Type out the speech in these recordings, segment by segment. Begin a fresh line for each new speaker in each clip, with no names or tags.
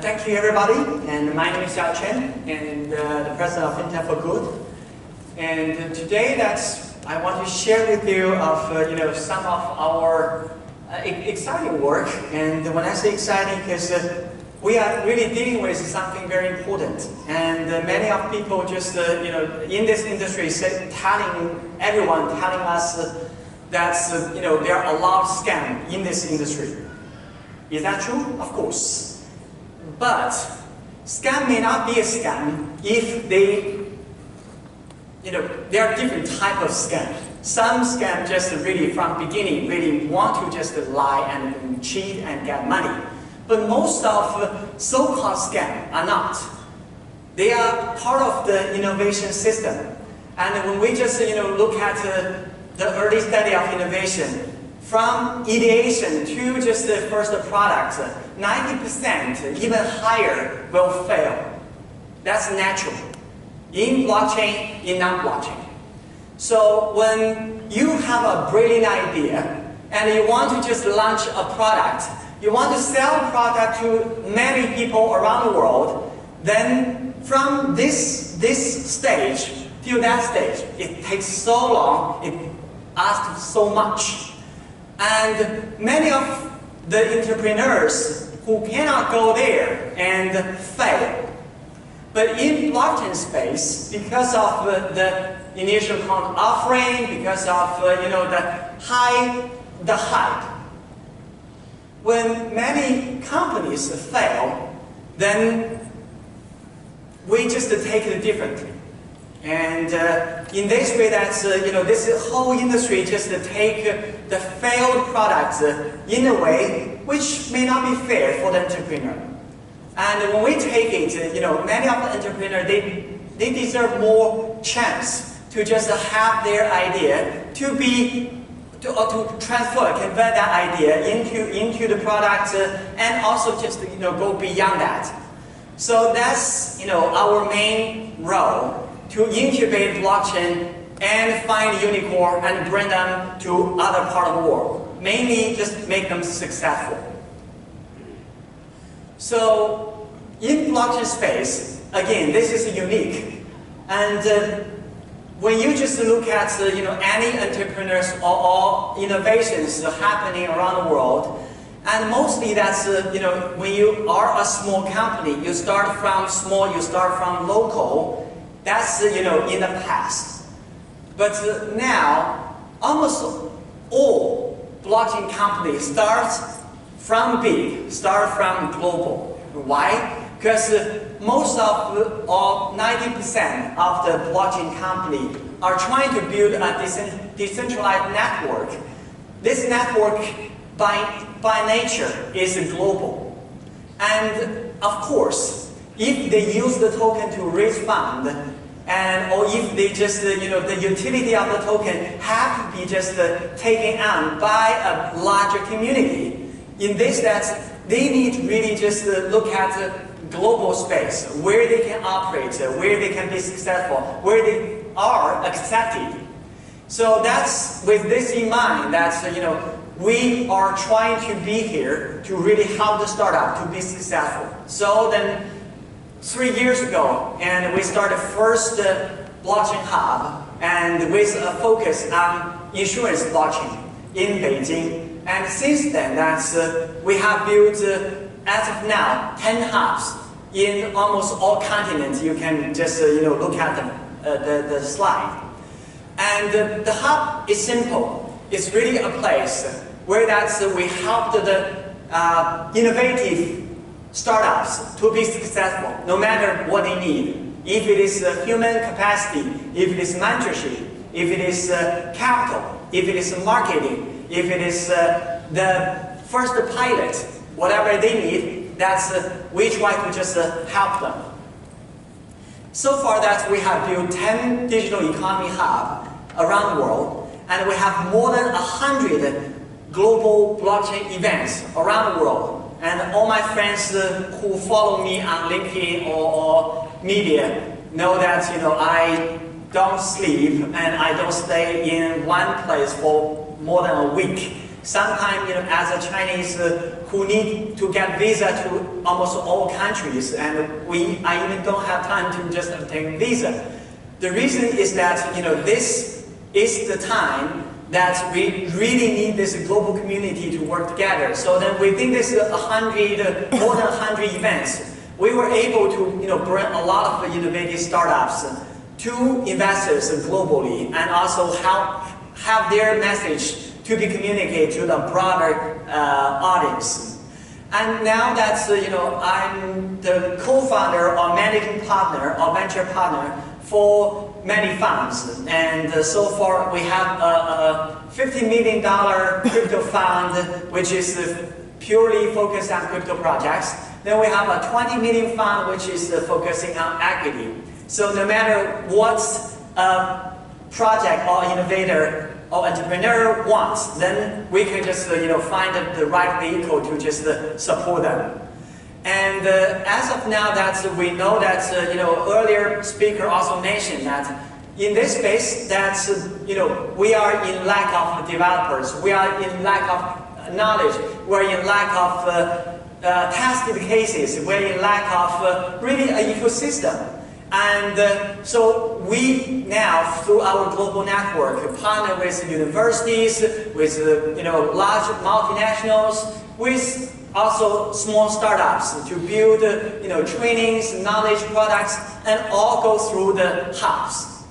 Thank you, everybody. And my name is Xiaochen, and the president of Fintech for Good. And today, I want to share with you of some of our exciting work. And when I say exciting, because we are really dealing with something very important. And many of people just in this industry telling us that there are a lot of scams in this industry. Is that true? Of course. But scam may not be a scam if there are different types of scams. Some scam just really from beginning really want to just lie and cheat and get money. But most of so-called scams are not. They are part of the innovation system. And when we just look at the early study of innovation, from ideation to just the first product, 90%, even higher, will fail. That's natural. In blockchain, in non-blockchain. So when you have a brilliant idea and you want to just launch a product, you want to sell a product to many people around the world, then from this stage to that stage, it takes so long, it asks so much. And many of the entrepreneurs who cannot go there and fail. But in blockchain space, because of the initial offering, because of the hype, when many companies fail, then we just take it differently. And in this way, this whole industry just take the failed products in a way which may not be fair for the entrepreneur. And when we take it, many of the entrepreneurs, they deserve more chance to just have their idea to transfer, convert that idea into the product, and also just go beyond that. So that's our main role, to incubate blockchain and find unicorn and bring them to other part of the world. Mainly just make them successful. So in blockchain space, again, this is unique. And when you just look at any entrepreneurs or innovations happening around the world, and mostly that's when you are a small company, you start from small, you start from local. That's in the past. But now, almost all blockchain companies start from big, start from global. Why? Because most of, or 90% of the blockchain company are trying to build a decentralized network. This network, by nature, is global. And of course, if they use the token to raise fund, or if they just, the utility of the token have to be just taken on by a larger community, in this they need really just look at global space, where they can operate, where they can be successful, where they are accepted. So that's with this in mind that we are trying to be here to really help the startup to be successful. So then 3 years ago, and we started first blockchain hub, and with a focus on insurance blockchain in Beijing. And since then, we have built, as of now, 10 hubs in almost all continents. You can just look at the slide. And the hub is simple. It's really a place where we help the innovative startups to be successful, no matter what they need. If it is human capacity, if it is mentorship, if it is capital, if it is marketing, if it is the first pilot, whatever they need, we try to just help them. So far we have built 10 digital economy hubs around the world, and we have more than 100 global blockchain events around the world. And all my friends who follow me on LinkedIn or media know that I don't sleep and I don't stay in one place for more than a week. sometimes, as a Chinese who need to get visa to almost all countries, and I even don't have time to just obtain visa. The reason is that, this is the time that we really need this global community to work together. So then within this more than 100 events, we were able to, bring a lot of innovative startups to investors globally, and also have their message to be communicated to the broader audience. And now that I'm the co-founder or managing partner or venture partner for many funds, and so far we have a $50 million crypto fund, which is purely focused on crypto projects. Then we have a 20 million fund, which is focusing on equity. So no matter what project or innovator or entrepreneur wants, then we can just find the right vehicle to just support them. And as of now, that we know that earlier speaker also mentioned that in this space that we are in lack of developers, we are in lack of knowledge, we are in lack of tested cases, we are in lack of really an ecosystem. And so we now, through our global network, partner with universities, with large multinationals, with also small startups to build trainings, knowledge products, and all go through the hubs.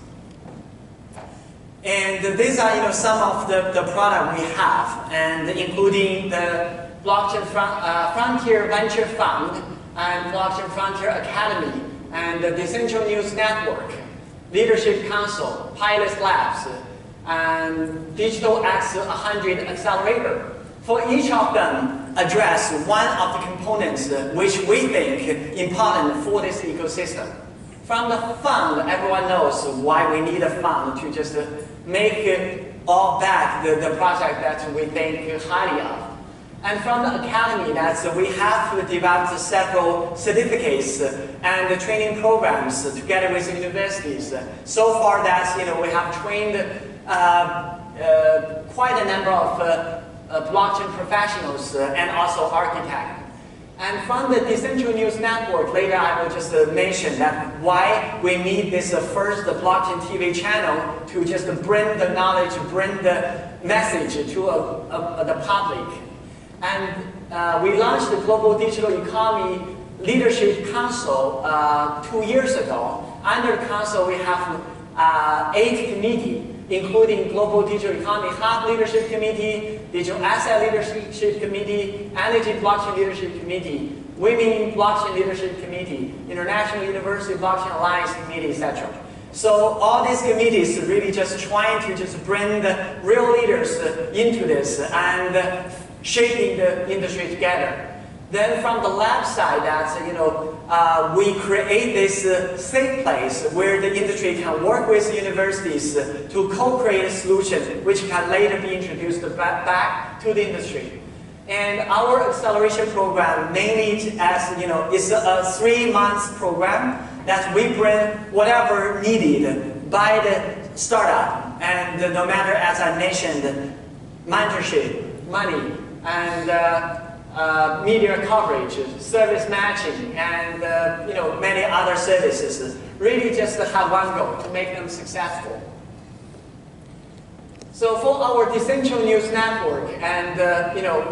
And these are some of the product we have, and including the Blockchain Frontier Venture Fund and Blockchain Frontier Academy, and the Decentral News Network, Leadership Council, Pilot Labs, and Digital X 100 Accelerator. For each of them, address one of the components which we think important for this ecosystem. From the fund, everyone knows why we need a fund to just make all back the project that we think highly of. And from the academy, we have developed several certificates and training programs together with universities. So far, we have trained quite a number of blockchain professionals and also architects. And from the Decentral News Network, later I will just mention that why we need this first blockchain TV channel to just bring the knowledge, bring the message to the public. And we launched the Global Digital Economy Leadership Council 2 years ago. Under the council, we have 8 committees, including Global Digital Economy Hub Leadership Committee, Digital Asset Leadership Committee, Energy Blockchain Leadership Committee, Women Blockchain Leadership Committee, International University Blockchain Alliance Committee, etc. So all these committees really just trying to just bring the real leaders into this and shaping the industry together. Then from the lab side, we create this safe place where the industry can work with universities to co-create a solution which can later be introduced back to the industry. And our acceleration program mainly is a 3-month program that we bring whatever needed by the startup. And no matter, as I mentioned, mentorship, money, and media coverage, service matching, and many other services. Really just have one goal, to make them successful. So for our Decentral News Network, and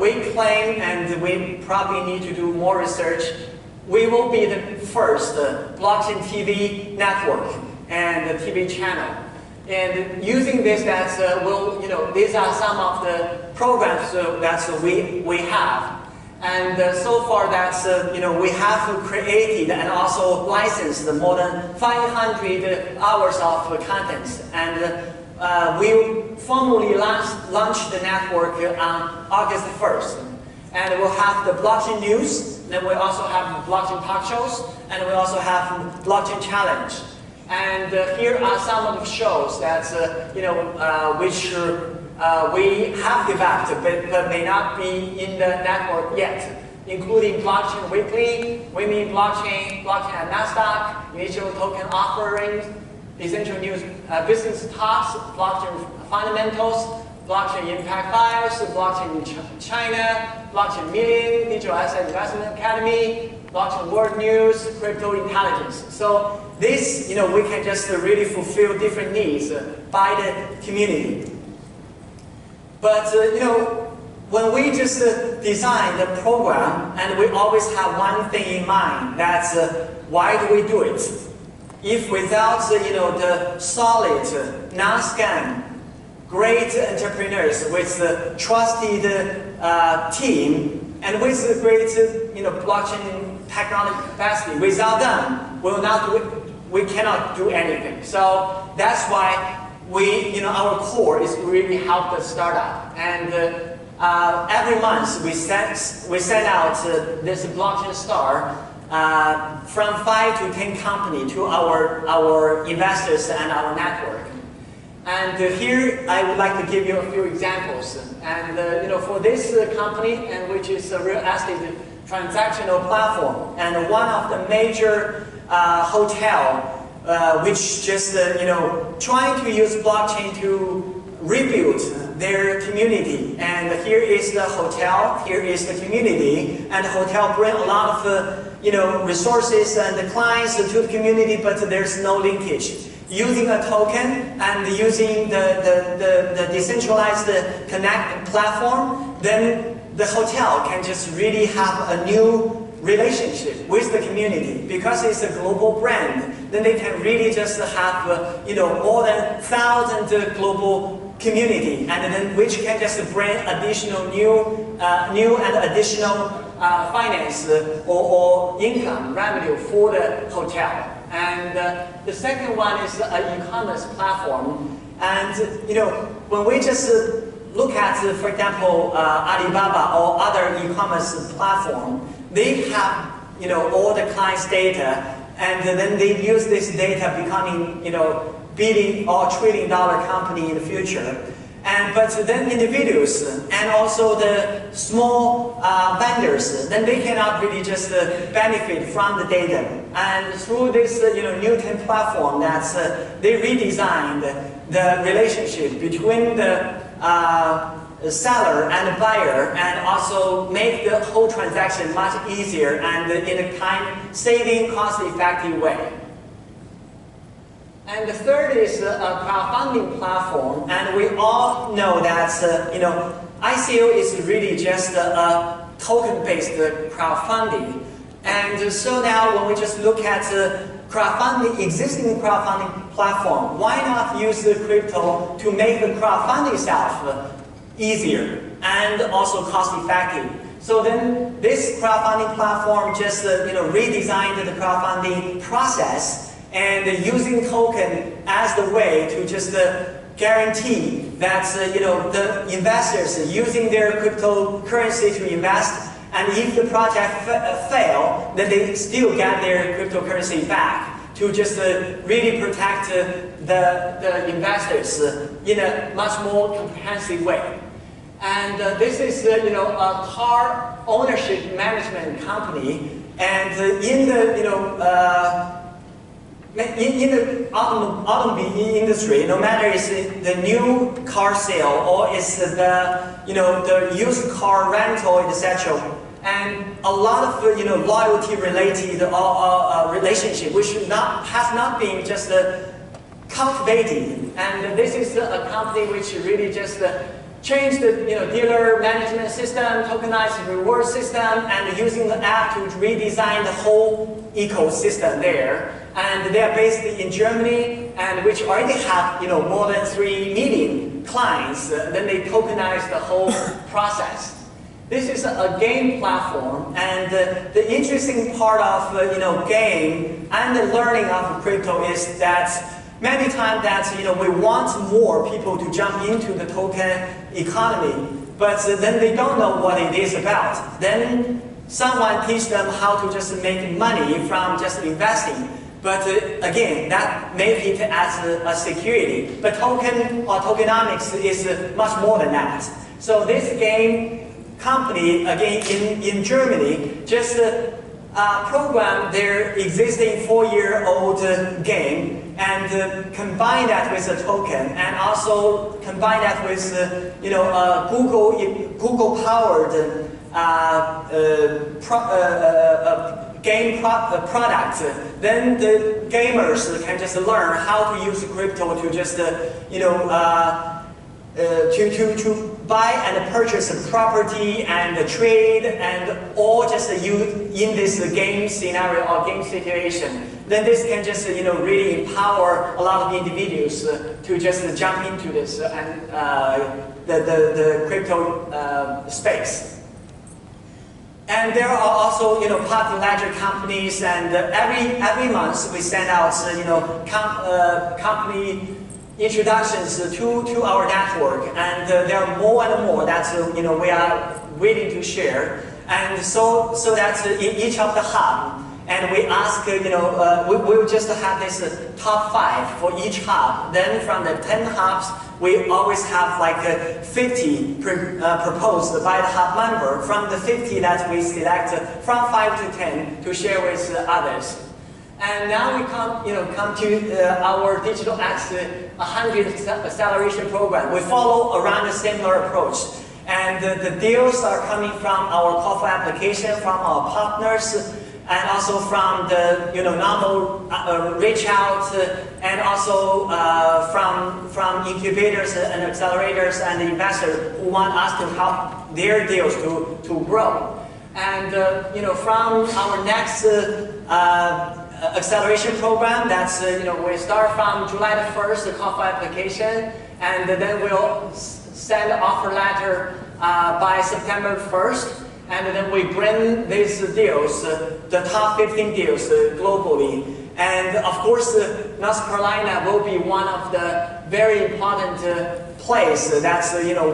we claim, and we probably need to do more research, we will be the first blockchain TV network and the TV channel. And using this, these are some of the programs that we have. And so far, we have created and also licensed more than 500 hours of content. And we formally launched the network on August 1st. And we'll have the blockchain news. Then we also have blockchain talk shows, and we also have blockchain challenge. And here are some of the shows that which we have developed, but may not be in the network yet, including Blockchain Weekly, Women Blockchain, Blockchain at NASDAQ, Initial Token Offerings, Decentral News Business Talks, Blockchain Fundamentals, Blockchain Impact Files, Blockchain in China, Blockchain Meeting, Digital Asset Investment Academy, Blockchain World News, Crypto Intelligence. So this, we can just really fulfill different needs by the community. But when we just design the program, and we always have one thing in mind, that's why do we do it? If without the solid, non-scam, great entrepreneurs with a trusted team and with a great blockchain technology capacity, without them, we cannot do anything. So that's why our core is really help the startup. And every month we send out this blockchain star from 5 to 10 companies to our investors and our network. And here I would like to give you a few examples. And for this company, and which is a real estate transactional platform, and one of the major hotel, which just trying to use blockchain to rebuild their community. And here is the hotel, here is the community, and the hotel bring a lot of resources and the clients to the community, but there's no linkage. Using a token and using the decentralized Connect platform, then the hotel can just really have a new relationship with the community. Because it's a global brand, then they can really just have more than 1,000 global community, and then which can just bring additional new and additional finance or income revenue for the hotel. And the second one is an e-commerce platform. And when we just look at, for example, Alibaba or other e-commerce platform, they have all the clients' data, and then they use this data becoming billion or trillion-dollar company in the future. But then individuals and also the small vendors, then they cannot really just benefit from the data. And through this Newton platform, that's they redesigned the relationship between the seller and the buyer, and also make the whole transaction much easier and in a time-saving, cost-effective way. And the third is a crowdfunding platform, and we all know that ICO is really just a token-based crowdfunding. And so now when we just look at existing crowdfunding platform, why not use the crypto to make the crowdfunding itself easier and also cost-effective? So then this crowdfunding platform just redesigned the crowdfunding process, and using token as the way to just guarantee that the investors using their cryptocurrency to invest, and if the project fail, then they still get their cryptocurrency back, to just really protect the investors in a much more comprehensive way. And this is a car ownership management company, and in the in the automobile industry, no matter it's the new car sale or it's the used car rental, etc., and a lot of loyalty related relationship which has not been just cultivated. And this is a company which really just changed the dealer management system, tokenized reward system, and using the app to redesign the whole ecosystem there. And they are based in Germany, and which already have more than 3 million clients. Then they tokenize the whole process. This is a game platform, and the interesting part of game and the learning of crypto is that many times that we want more people to jump into the token economy, but then they don't know what it is about. Then someone teach them how to just make money from just investing. But again, that make it as a security. But token or tokenomics is much more than that. So this game company, again in Germany, just program their existing 4-year-old game and combine that with a token, and also combine that with Google-powered game product, then the gamers can just learn how to use crypto to just to buy and purchase a property and trade and all just use in this game scenario or game situation. Then this can just really empower a lot of individuals to just jump into this and the crypto space. And there are also public ledger companies, and every month we send out company introductions to our network, and there are more and more that we are willing to share. And so that in each of the hub, and we ask we'll just have this top 5 for each hub. Then from the 10 hubs, we always have like 50 proposed by the hub member. From the 50 that we select, from 5 to 10 to share with others. And now we come to our Digital X 100 acceleration program. We follow around a similar approach. And the deals are coming from our call for application, from our partners, and also from the normal reach out, and also from incubators and accelerators and investors who want us to help their deals to grow. And from our next acceleration program, that's we start from July the 1st, the call for application, and then we'll send offer letter by September 1st. And then we bring these deals, the top 15 deals globally. And of course, North Carolina will be one of the very important places that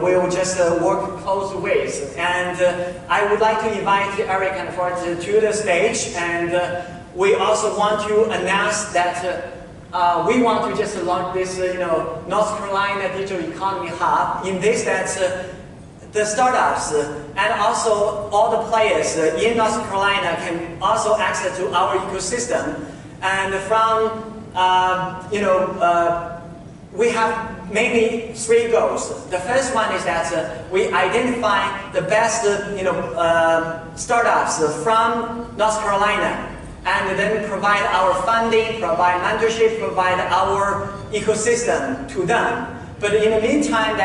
we'll just work close with. And I would like to invite Eric and Ford to the stage. And we also want to announce that we want to just launch this North Carolina Digital Economy Hub. In this, that the startups and also all the players in North Carolina can also access to our ecosystem. And from we have mainly 3 goals. The first one is that we identify the best startups from North Carolina, and then provide our funding, provide mentorship, provide our ecosystem to them. But in the meantime,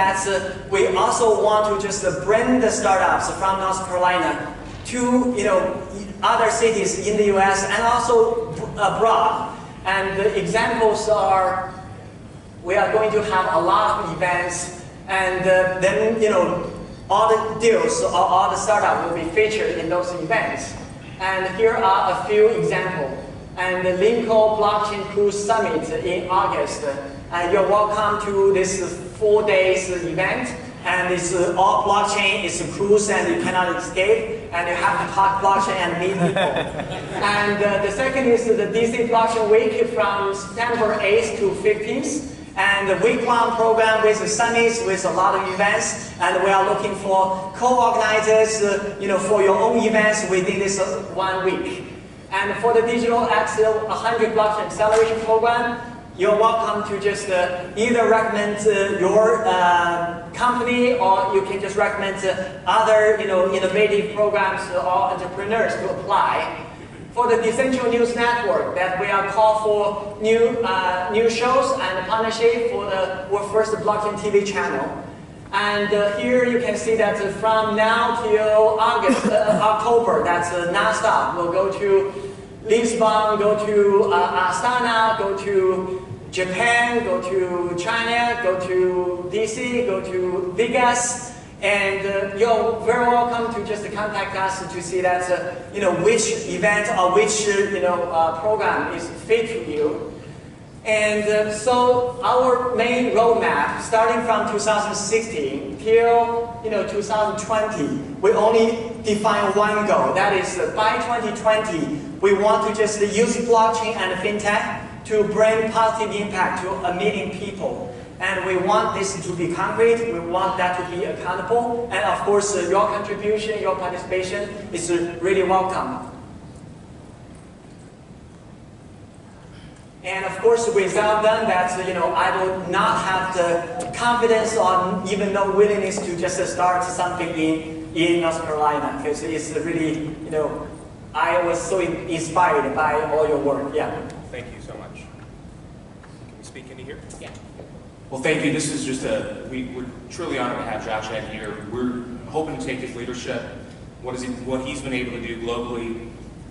we also want to just bring the startups from North Carolina to other cities in the U.S. and also abroad. And the examples are, we are going to have a lot of events, and then all the deals or all the startups will be featured in those events. And here are a few examples. And the Lincoln Blockchain Cruise Summit in August. And you're welcome to this 4 days event. And it's all blockchain, it's a cruise, and you cannot escape. And you have to talk blockchain and meet people. And the second is the DC Blockchain Week from September 8th to 15th. And the week-long program with the summits, with a lot of events. And we are looking for co-organizers for your own events within this 1 week. And for the Digital X 100 Blockchain Acceleration Program, you're welcome to just either recommend your company, or you can just recommend other innovative programs or entrepreneurs to apply. For the Decentral News Network, that we are called for new shows and partnership for our first blockchain TV channel. And here you can see that from now till October, that's non-stop. We'll go to Lisbon, go to Astana, go to Japan, go to China, go to DC, go to Vegas. And you're very welcome to just contact us to see that which event or which program is fit to you. And so our main roadmap, starting from 2016 till 2020, we only define one goal. That is, by 2020, we want to just use blockchain and fintech to bring positive impact to 1 million people. And we want this to be concrete, we want that to be accountable, and of course your contribution, your participation is really welcome. And of course, without them, I would not have the confidence or even no willingness to just start something in North Carolina, because it's really, I was so inspired by all your work. Yeah.
Thank you so much. Can we speak into here?
Yeah.
Well, thank you. This is just we're truly honored to have Xiaochen here. We're hoping to take his leadership, what he's been able to do globally,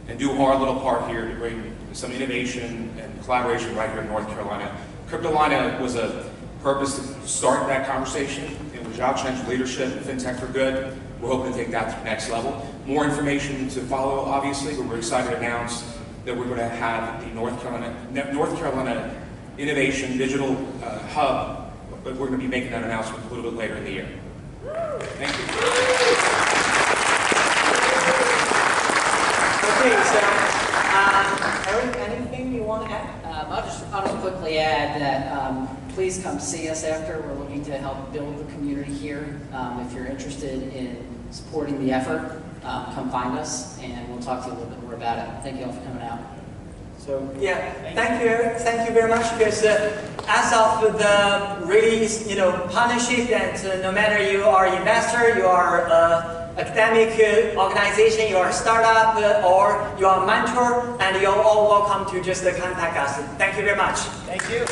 and do our little part here to bring some innovation and collaboration right here in North Carolina. Cryptolina was a purpose to start that conversation, and with Xiaochen's leadership, FinTech for Good, we're hoping to take that to the next level. More information to follow, obviously, but we're excited to announce that we're going to have the North Carolina Innovation Digital Hub, but we're going to be making that announcement a little bit later in the year. Thank you.
Okay, so Eric, anything you want to add?
I'll just quickly add that please come see us after. We're looking to help build the community here. If you're interested in supporting the effort, come find us, and we'll talk to you a little bit more about it. Thank you all for coming out.
So yeah, thank you, Eric. Thank you very much, because as of the really, partnership, that no matter you are investor, you are academic organization, you are a startup, or you are a mentor, and you're all welcome to just contact us. Thank you very much.
Thank you.